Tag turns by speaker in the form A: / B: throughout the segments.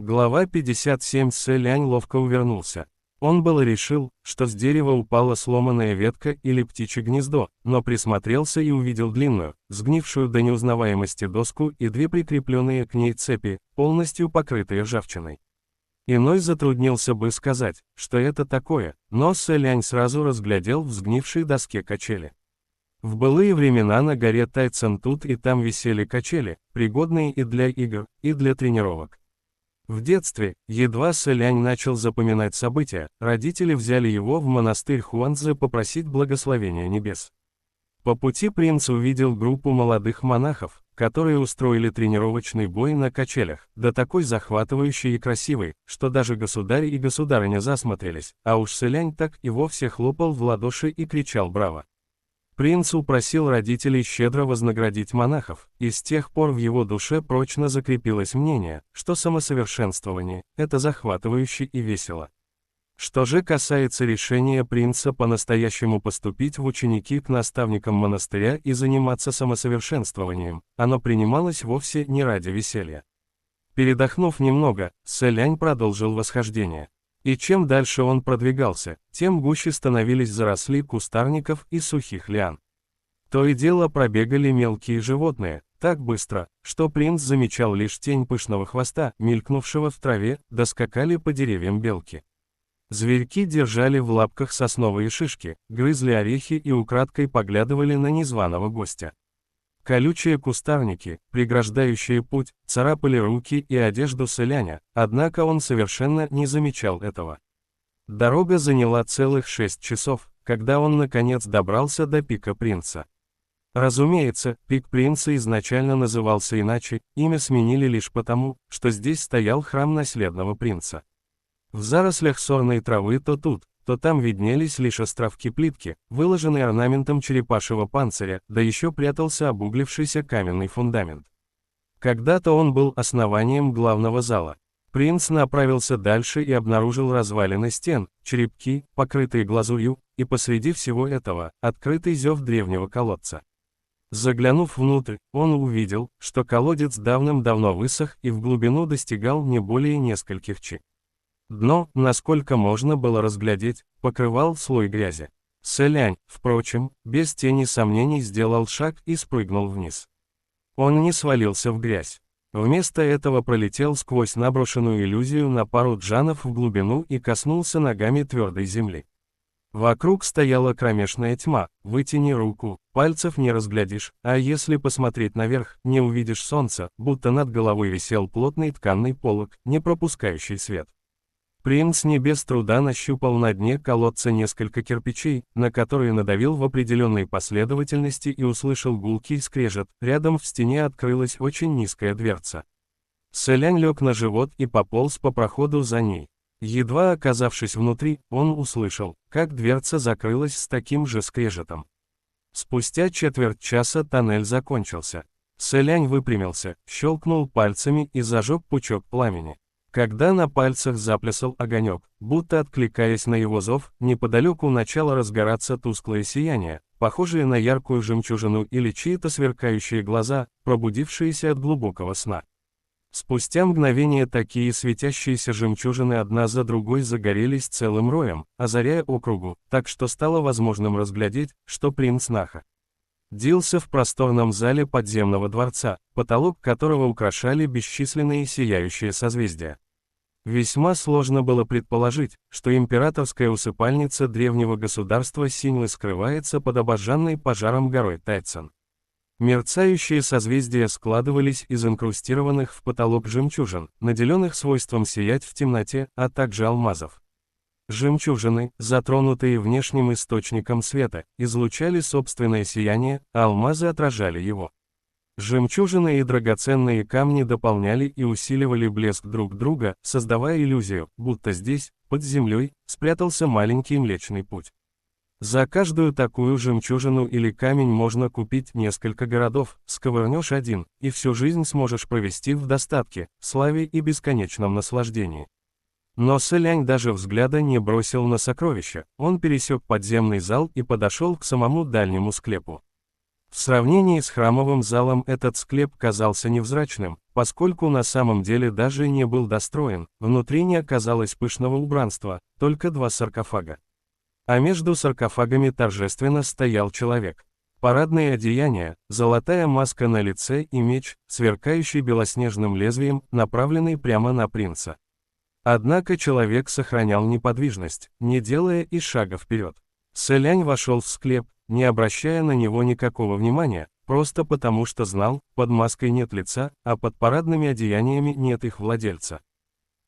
A: Глава 57. Сэлянь ловко увернулся. Он было решил, что с дерева упала сломанная ветка или птичье гнездо, но присмотрелся и увидел длинную, сгнившую до неузнаваемости доску и две прикрепленные к ней цепи, полностью покрытые ржавчиной. Иной затруднился бы сказать, что это такое, но Сэлянь сразу разглядел в сгнившей доске качели. В былые времена на горе Тайцан тут и там висели качели, пригодные и для игр, и для тренировок. В детстве, едва Сэлянь начал запоминать события, родители взяли его в монастырь Хуанцзы попросить благословения небес. По пути принц увидел группу молодых монахов, которые устроили тренировочный бой на качелях, да такой захватывающий и красивый, что даже государь и государыня засмотрелись, а уж Сэлянь так и вовсе хлопал в ладоши и кричал «Браво!». Принц упросил родителей щедро вознаградить монахов, и с тех пор в его душе прочно закрепилось мнение, что самосовершенствование – это захватывающе и весело. Что же касается решения принца по-настоящему поступить в ученики к наставникам монастыря и заниматься самосовершенствованием, оно принималось вовсе не ради веселья. Передохнув немного, Сэлянь продолжил восхождение. И чем дальше он продвигался, тем гуще становились заросли кустарников и сухих лиан. То и дело пробегали мелкие животные, так быстро, что принц замечал лишь тень пышного хвоста, мелькнувшего в траве, да скакали по деревьям белки. Зверьки держали в лапках сосновые шишки, грызли орехи и украдкой поглядывали на незваного гостя. Колючие кустарники, преграждающие путь, царапали руки и одежду Сэляня, однако он совершенно не замечал этого. Дорога заняла целых 6 часов, когда он наконец добрался до пика принца. Разумеется, пик принца изначально назывался иначе, имя сменили лишь потому, что здесь стоял храм наследного принца. В зарослях сорной травы то тут, то там виднелись лишь островки плитки, выложенные орнаментом черепашьего панциря, да еще прятался обуглившийся каменный фундамент. Когда-то он был основанием главного зала. Принц направился дальше и обнаружил развалины стен, черепки, покрытые глазурью, и посреди всего этого, открытый зев древнего колодца. Заглянув внутрь, он увидел, что колодец давным-давно высох и в глубину достигал не более нескольких чи. Дно, насколько можно было разглядеть, покрывал слой грязи. Сэлянь, впрочем, без тени сомнений сделал шаг и спрыгнул вниз. Он не свалился в грязь. Вместо этого пролетел сквозь наброшенную иллюзию на пару джанов в глубину и коснулся ногами твердой земли. Вокруг стояла кромешная тьма, вытяни руку, пальцев не разглядишь, а если посмотреть наверх, не увидишь солнца, будто над головой висел плотный тканый полог, не пропускающий свет. Принц не без труда нащупал на дне колодца несколько кирпичей, на которые надавил в определенной последовательности и услышал гулкий скрежет, рядом в стене открылась очень низкая дверца. Сэлянь лег на живот и пополз по проходу за ней. Едва оказавшись внутри, он услышал, как дверца закрылась с таким же скрежетом. Спустя четверть часа тоннель закончился. Сэлянь выпрямился, щелкнул пальцами и зажег пучок пламени. Когда на пальцах заплясал огонек, будто откликаясь на его зов, неподалеку начало разгораться тусклое сияние, похожее на яркую жемчужину или чьи-то сверкающие глаза, пробудившиеся от глубокого сна. Спустя мгновение такие светящиеся жемчужины одна за другой загорелись целым роем, озаряя округу, так что стало возможным разглядеть, что принц находился в просторном зале подземного дворца, потолок которого украшали бесчисленные сияющие созвездия. Весьма сложно было предположить, что императорская усыпальница древнего государства Синьлы скрывается под обожженной пожаром горой Тайцан. Мерцающие созвездия складывались из инкрустированных в потолок жемчужин, наделенных свойством сиять в темноте, а также алмазов. Жемчужины, затронутые внешним источником света, излучали собственное сияние, а алмазы отражали его. Жемчужины и драгоценные камни дополняли и усиливали блеск друг друга, создавая иллюзию, будто здесь, под землей, спрятался маленький Млечный Путь. За каждую такую жемчужину или камень можно купить несколько городов, сковырнешь один, и всю жизнь сможешь провести в достатке, славе и бесконечном наслаждении. Но Сэлянь даже взгляда не бросил на сокровища, он пересек подземный зал и подошел к самому дальнему склепу. В сравнении с храмовым залом этот склеп казался невзрачным, поскольку на самом деле даже не был достроен, внутри не оказалось пышного убранства, только два саркофага. А между саркофагами торжественно стоял человек. Парадные одеяния, золотая маска на лице и меч, сверкающий белоснежным лезвием, направленный прямо на принца. Однако человек сохранял неподвижность, не делая и шага вперед. Сэлянь вошел в склеп, не обращая на него никакого внимания, просто потому что знал, под маской нет лица, а под парадными одеяниями нет их владельца.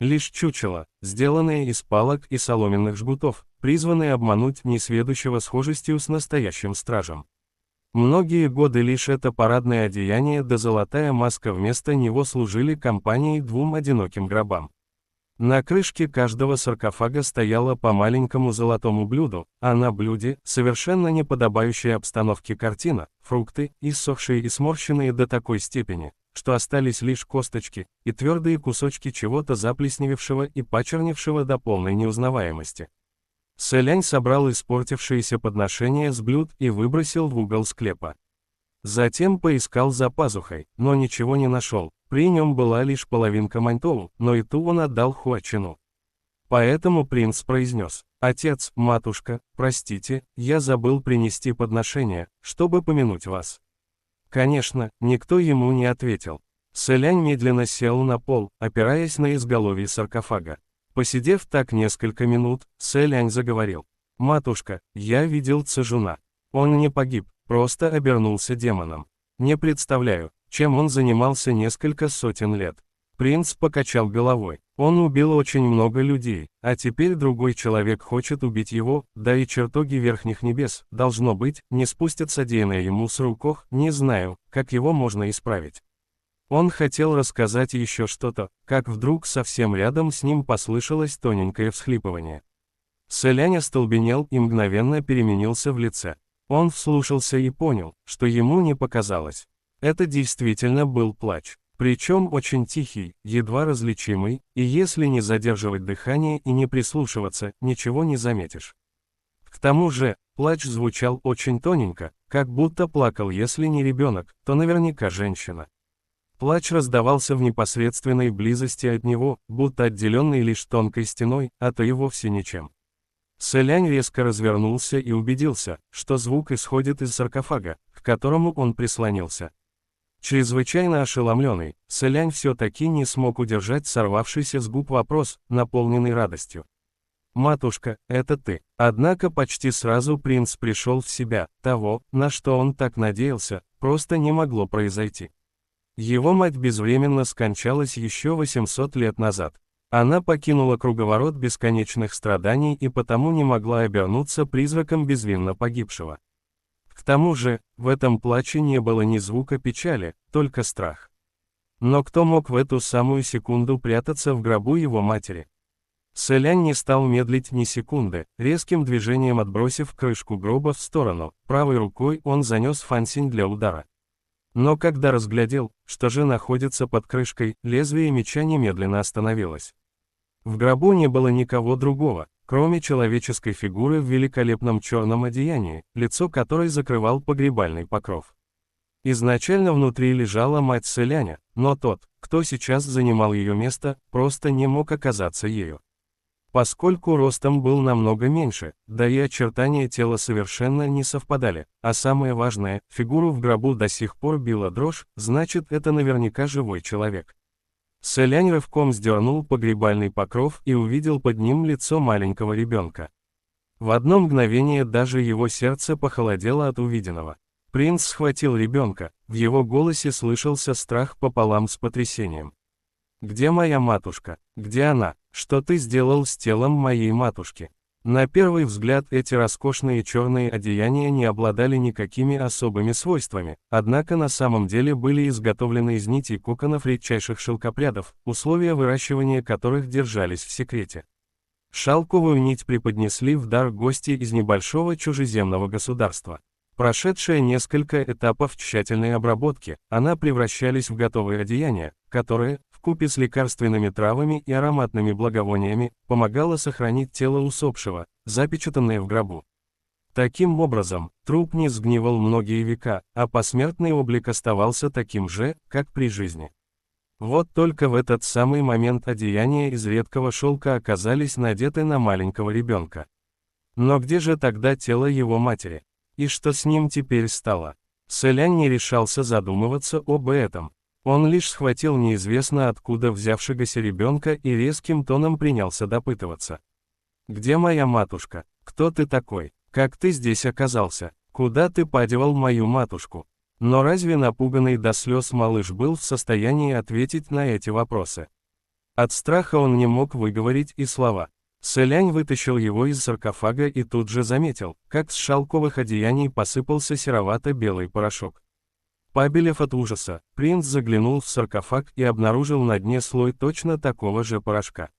A: Лишь чучело, сделанное из палок и соломенных жгутов, призванное обмануть несведущего схожестью с настоящим стражем. Многие годы лишь это парадное одеяние да золотая маска вместо него служили компанией двум одиноким гробам. На крышке каждого саркофага стояло по маленькому золотому блюду, а на блюде, совершенно не подобающая обстановке картина, фрукты, иссохшие и сморщенные до такой степени, что остались лишь косточки и твердые кусочки чего-то заплесневевшего и почерневшего до полной неузнаваемости. Сэлянь собрал испортившиеся подношения с блюд и выбросил в угол склепа. Затем поискал за пазухой, но ничего не нашел, при нем была лишь половинка маньтоу, но и ту он отдал Хуачину. Поэтому принц произнес: «Отец, матушка, простите, я забыл принести подношение, чтобы помянуть вас». Конечно, никто ему не ответил. Сэлянь медленно сел на пол, опираясь на изголовье саркофага. Посидев так несколько минут, Сэлянь заговорил: «Матушка, я видел Цзэжуна. Он не погиб, просто обернулся демоном. Не представляю, чем он занимался несколько сотен лет». Принц покачал головой. «Он убил очень много людей, а теперь другой человек хочет убить его, да и чертоги верхних небес, должно быть, не спустят содеянное ему с руков, не знаю, как его можно исправить». Он хотел рассказать еще что-то, как вдруг совсем рядом с ним послышалось тоненькое всхлипывание. Сэлянь остолбенел и мгновенно переменился в лице. Он вслушался и понял, что ему не показалось. Это действительно был плач. Причем очень тихий, едва различимый, и если не задерживать дыхание и не прислушиваться, ничего не заметишь. К тому же, плач звучал очень тоненько, как будто плакал если не ребенок, то наверняка женщина. Плач раздавался в непосредственной близости от него, будто отделенный лишь тонкой стеной, а то и вовсе ничем. Сэлянь резко развернулся и убедился, что звук исходит из саркофага, к которому он прислонился. Чрезвычайно ошеломленный, Сэлянь все-таки не смог удержать сорвавшийся с губ вопрос, наполненный радостью. «Матушка, это ты». Однако почти сразу принц пришел в себя, того, на что он так надеялся, просто не могло произойти. Его мать безвременно скончалась еще 800 лет назад. Она покинула круговорот бесконечных страданий и потому не могла обернуться призраком безвинно погибшего. К тому же, в этом плаче не было ни звука печали, только страх. Но кто мог в эту самую секунду прятаться в гробу его матери? Сэлянь не стал медлить ни секунды, резким движением отбросив крышку гроба в сторону, правой рукой он занес фансинь для удара. Но когда разглядел, что же находится под крышкой, лезвие меча немедленно остановилось. В гробу не было никого другого, кроме человеческой фигуры в великолепном черном одеянии, лицо которой закрывал погребальный покров. Изначально внутри лежала мать Сэляня, но тот, кто сейчас занимал ее место, просто не мог оказаться ею. Поскольку ростом был намного меньше, да и очертания тела совершенно не совпадали, а самое важное, фигуру в гробу до сих пор била дрожь, значит это наверняка живой человек. Сэлянь рывком сдернул погребальный покров и увидел под ним лицо маленького ребенка. В одно мгновение даже его сердце похолодело от увиденного. Принц схватил ребенка, в его голосе слышался страх пополам с потрясением. «Где моя матушка? Где она? Что ты сделал с телом моей матушки?» На первый взгляд эти роскошные черные одеяния не обладали никакими особыми свойствами, однако на самом деле были изготовлены из нитей коконов редчайших шелкопрядов, условия выращивания которых держались в секрете. Шелковую нить преподнесли в дар гости из небольшого чужеземного государства. Прошедшая несколько этапов тщательной обработки, она превращались в готовые одеяния, которые, вкупе с лекарственными травами и ароматными благовониями, помогало сохранить тело усопшего, запечатанное в гробу. Таким образом, труп не сгнивал многие века, а посмертный облик оставался таким же, как при жизни. Вот только в этот самый момент одеяния из редкого шелка оказались надеты на маленького ребенка. Но где же тогда тело его матери? И что с ним теперь стало? Селянь не решался задумываться об этом. Он лишь схватил неизвестно откуда взявшегося ребенка и резким тоном принялся допытываться. «Где моя матушка? Кто ты такой? Как ты здесь оказался? Куда ты подевал мою матушку?» Но разве напуганный до слез малыш был в состоянии ответить на эти вопросы? От страха он не мог выговорить и слова. Селянь вытащил его из саркофага и тут же заметил, как с шелковых одеяний посыпался серовато-белый порошок. Побелев от ужаса, принц заглянул в саркофаг и обнаружил на дне слой точно такого же порошка.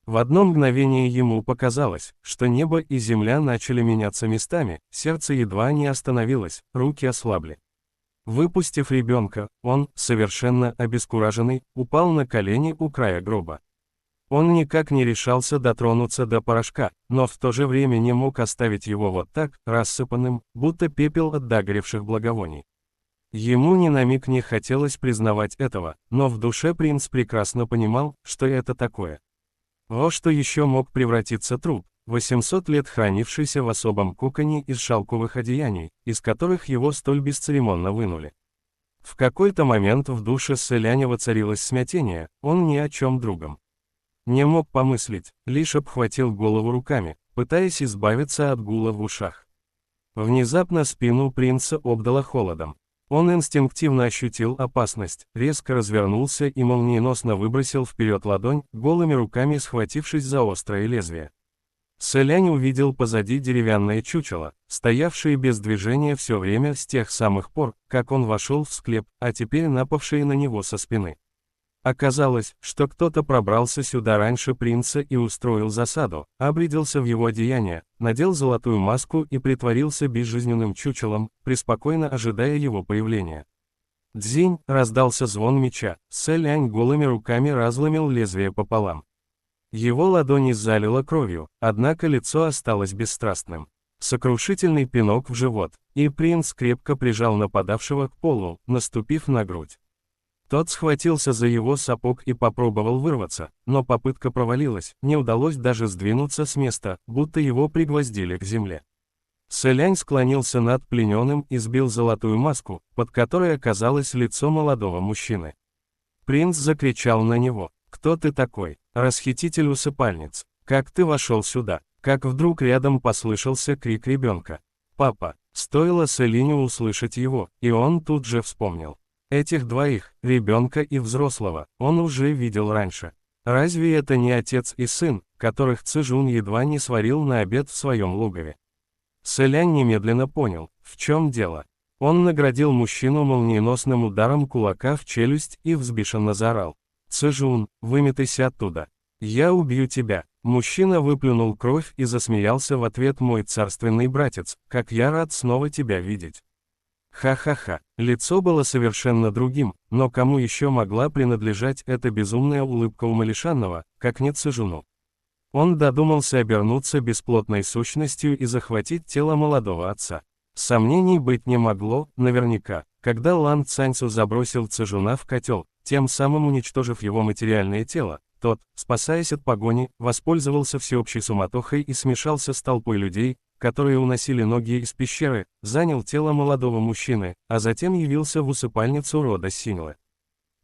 A: В одно мгновение ему показалось, что небо и земля начали меняться местами, сердце едва не остановилось, руки ослабли. Выпустив ребенка, он, совершенно обескураженный, упал на колени у края гроба. Он никак не решался дотронуться до порошка, но в то же время не мог оставить его вот так, рассыпанным, будто пепел от догоревших благовоний. Ему ни на миг не хотелось признавать этого, но в душе принц прекрасно понимал, что это такое. Во что еще мог превратиться труп, 800 лет хранившийся в особом коконе из шелковых одеяний, из которых его столь бесцеремонно вынули. В какой-то момент в душе Селяня воцарилось смятение, он ни о чем другом не мог помыслить, лишь обхватил голову руками, пытаясь избавиться от гула в ушах. Внезапно спину принца обдало холодом. Он инстинктивно ощутил опасность, резко развернулся и молниеносно выбросил вперед ладонь, голыми руками схватившись за острое лезвие. Селянь увидел позади деревянное чучело, стоявшее без движения все время с тех самых пор, как он вошел в склеп, а теперь напавшее на него со спины. Оказалось, что кто-то пробрался сюда раньше принца и устроил засаду, обрядился в его одеяние, надел золотую маску и притворился безжизненным чучелом, преспокойно ожидая его появления. Дзинь, раздался звон меча, Селянь голыми руками разломил лезвие пополам. Его ладони залило кровью, однако лицо осталось бесстрастным. Сокрушительный пинок в живот, и принц крепко прижал нападавшего к полу, наступив на грудь. Тот схватился за его сапог и попробовал вырваться, но попытка провалилась, не удалось даже сдвинуться с места, будто его пригвоздили к земле. Селянь склонился над плененным и сбил золотую маску, под которой оказалось лицо молодого мужчины. Принц закричал на него: «Кто ты такой, расхититель усыпальниц? Как ты вошел сюда?» Как вдруг рядом послышался крик ребенка. «Папа!» Стоило Селиню услышать его, и он тут же вспомнил. Этих двоих, ребенка и взрослого, он уже видел раньше. Разве это не отец и сын, которых Цзэжун едва не сварил на обед в своем логове? Селянь немедленно понял, в чем дело. Он наградил мужчину молниеносным ударом кулака в челюсть и взбешенно заорал: «Цзэжун, выметайся оттуда! Я убью тебя!» Мужчина выплюнул кровь и засмеялся в ответ: «Мой царственный братец, как я рад снова тебя видеть!» Ха-ха-ха, лицо было совершенно другим, но кому еще могла принадлежать эта безумная улыбка умалишенного, как не Цзэжуну? Он додумался обернуться бесплотной сущностью и захватить тело молодого отца. Сомнений быть не могло, наверняка, когда Лан Цаньцу забросил Цзэжуна в котел, тем самым уничтожив его материальное тело, тот, спасаясь от погони, воспользовался всеобщей суматохой и смешался с толпой людей, которые уносили ноги из пещеры, занял тело молодого мужчины, а затем явился в усыпальницу рода Синьлы.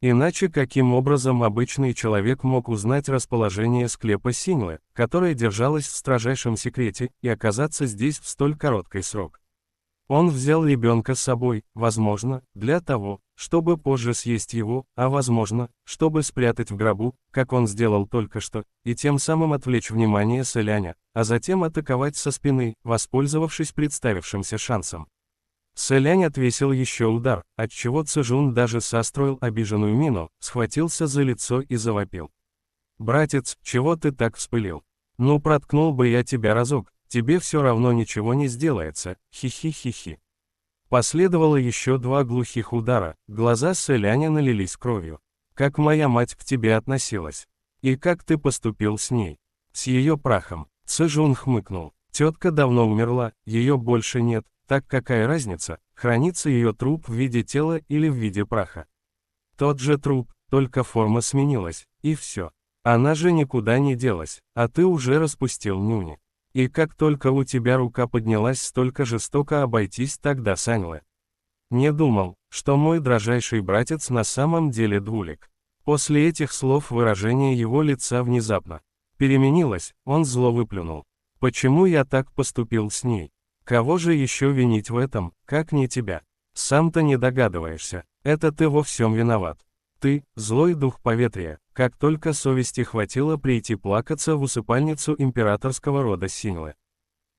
A: Иначе каким образом обычный человек мог узнать расположение склепа Синьлы, которое держалось в строжайшем секрете, и оказаться здесь в столь короткий срок? Он взял ребенка с собой, возможно, для того, чтобы позже съесть его, а возможно, чтобы спрятать в гробу, как он сделал только что, и тем самым отвлечь внимание Селяня, а затем атаковать со спины, воспользовавшись представившимся шансом. Селянь отвесил еще удар, отчего Цзэжун даже состроил обиженную мину, схватился за лицо и завопил: «Братец, чего ты так вспылил? Ну проткнул бы я тебя разок, тебе все равно ничего не сделается, хи-хи-хи-хи». Последовало еще два глухих удара, глаза Селяня налились кровью. «Как моя мать к тебе относилась? И как ты поступил с ней? С ее прахом?» Цзэжун хмыкнул. Тетка давно умерла, ее больше нет, так какая разница, хранится ее труп в виде тела или в виде праха. Тот же труп, только форма сменилась, и все. Она же никуда не делась, а ты уже распустил нюни. И как только у тебя рука поднялась столько жестоко обойтись тогда с Аньлы. Не думал, что мой дрожайший братец на самом деле двулик. После этих слов выражение его лица внезапно переменилось, он зло выплюнул. Почему я так поступил с ней? Кого же еще винить в этом, как не тебя? Сам-то не догадываешься, это ты во всем виноват. Ты, злой дух поветрия, как только совести хватило прийти плакаться в усыпальницу императорского рода Синьлы.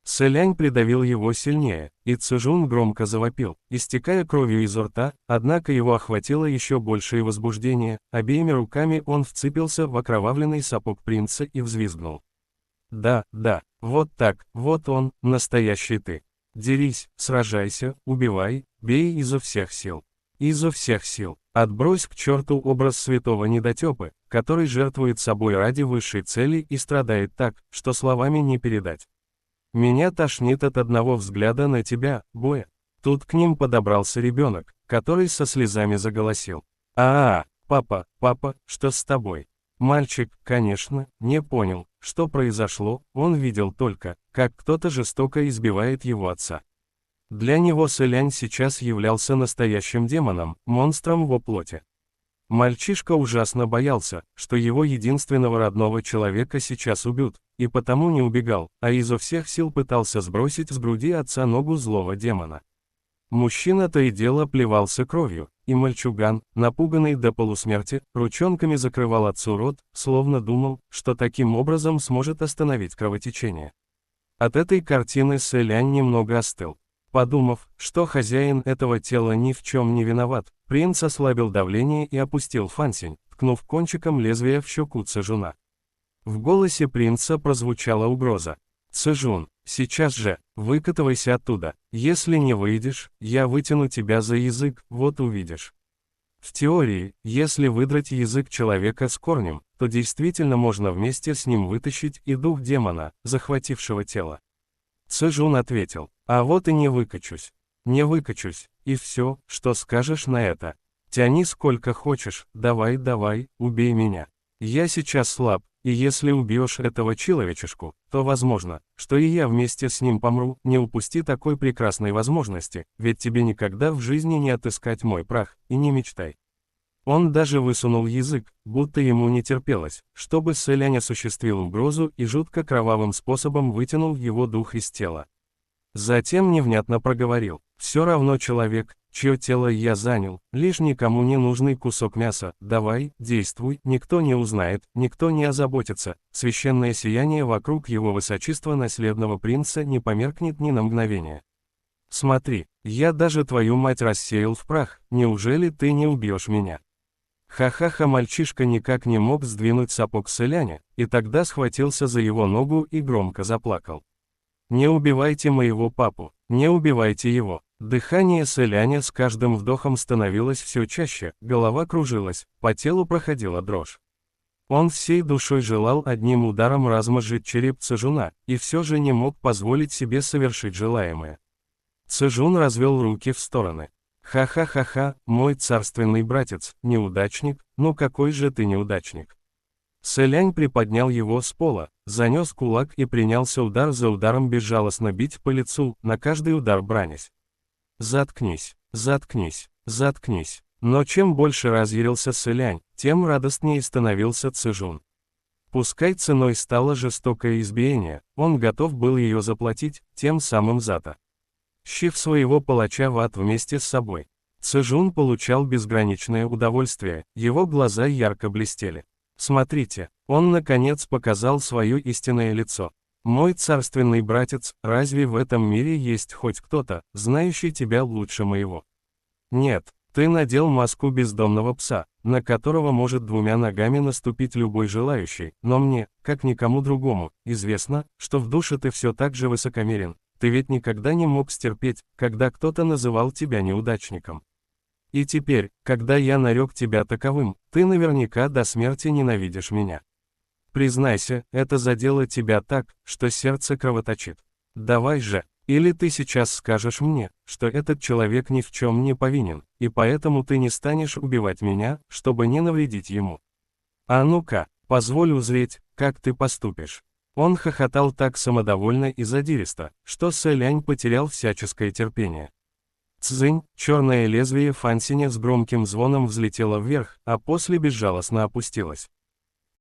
A: Сэлянь придавил его сильнее, и Цзэжун громко завопил, истекая кровью изо рта, однако его охватило еще большее возбуждение, обеими руками он вцепился в окровавленный сапог принца и взвизгнул. Да, вот так, вот он, настоящий ты. Дерись, сражайся, убивай, бей изо всех сил. Изо всех сил. Отбрось к черту образ святого недотепы, который жертвует собой ради высшей цели и страдает так, что словами не передать. Меня тошнит от одного взгляда на тебя, Боя. Тут к ним подобрался ребенок, который со слезами заголосил. Папа, что с тобой? Мальчик, конечно, не понял, что произошло, он видел только, как кто-то жестоко избивает его отца. Для него Сэлянь сейчас являлся настоящим демоном, монстром во плоти. Мальчишка ужасно боялся, что его единственного родного человека сейчас убьют, и потому не убегал, а изо всех сил пытался сбросить с груди отца ногу злого демона. Мужчина то и дело плевался кровью, и мальчуган, напуганный до полусмерти, ручонками закрывал отцу рот, словно думал, что таким образом сможет остановить кровотечение. От этой картины Сэлянь немного остыл. Подумав, что хозяин этого тела ни в чем не виноват, принц ослабил давление и опустил фансинь, ткнув кончиком лезвия в щеку Цзэжуна. В голосе принца прозвучала угроза. «Цзэжун, сейчас же, выкатывайся оттуда, если не выйдешь, я вытяну тебя за язык, вот увидишь». В теории, если выдрать язык человека с корнем, то действительно можно вместе с ним вытащить и дух демона, захватившего тело. Цзэжун ответил, а вот и не выкачусь. Не выкачусь, и все, что скажешь на это. Тяни сколько хочешь, давай, убей меня. Я сейчас слаб, и если убьешь этого человечешку, то возможно, что и я вместе с ним помру, не упусти такой прекрасной возможности, ведь тебе никогда в жизни не отыскать мой прах, и не мечтай. Он даже высунул язык, будто ему не терпелось, чтобы Сэлянь осуществил угрозу и жутко кровавым способом вытянул его дух из тела. Затем невнятно проговорил, все равно человек, чье тело я занял, лишь никому не нужный кусок мяса, давай, действуй, никто не узнает, никто не озаботится, священное сияние вокруг его высочества наследного принца не померкнет ни на мгновение. Смотри, я даже твою мать рассеял в прах, неужели ты не убьешь меня? Ха-ха-ха, мальчишка никак не мог сдвинуть сапог Сэляня, и тогда схватился за его ногу и громко заплакал. «Не убивайте моего папу, не убивайте его». Дыхание Сэляня с каждым вдохом становилось все чаще, голова кружилась, по телу проходила дрожь. Он всей душой желал одним ударом размозжить череп Цзэжуна, и все же не мог позволить себе совершить желаемое. Цзэжун развел руки в стороны. «Ха-ха-ха-ха, мой царственный братец, неудачник, ну какой же ты неудачник». Сэлянь приподнял его с пола, занес кулак и принялся удар за ударом безжалостно бить по лицу, на каждый удар бранясь. «Заткнись, заткнись, заткнись». Но чем больше разъярился Сэлянь, тем радостнее становился Цзэжун. Пускай ценой стало жестокое избиение, он готов был ее заплатить, тем самым затащив своего палача в ад вместе с собой. Цзэжун получал безграничное удовольствие, его глаза ярко блестели. Смотрите, он наконец показал свое истинное лицо. Мой царственный братец, разве в этом мире есть хоть кто-то, знающий тебя лучше моего? Нет, ты надел маску бездомного пса, на которого может двумя ногами наступить любой желающий, но мне, как никому другому, известно, что в душе ты все так же высокомерен, ты ведь никогда не мог стерпеть, когда кто-то называл тебя неудачником. И теперь, когда я нарек тебя таковым, ты наверняка до смерти ненавидишь меня. Признайся, это задело тебя так, что сердце кровоточит. Давай же, или ты сейчас скажешь мне, что этот человек ни в чем не повинен, и поэтому ты не станешь убивать меня, чтобы не навредить ему. А ну-ка, позволь узреть, как ты поступишь. Он хохотал так самодовольно и задиристо, что Сэлянь потерял всяческое терпение. Цзынь, черное лезвие Фансиня с громким звоном взлетело вверх, а после безжалостно опустилось.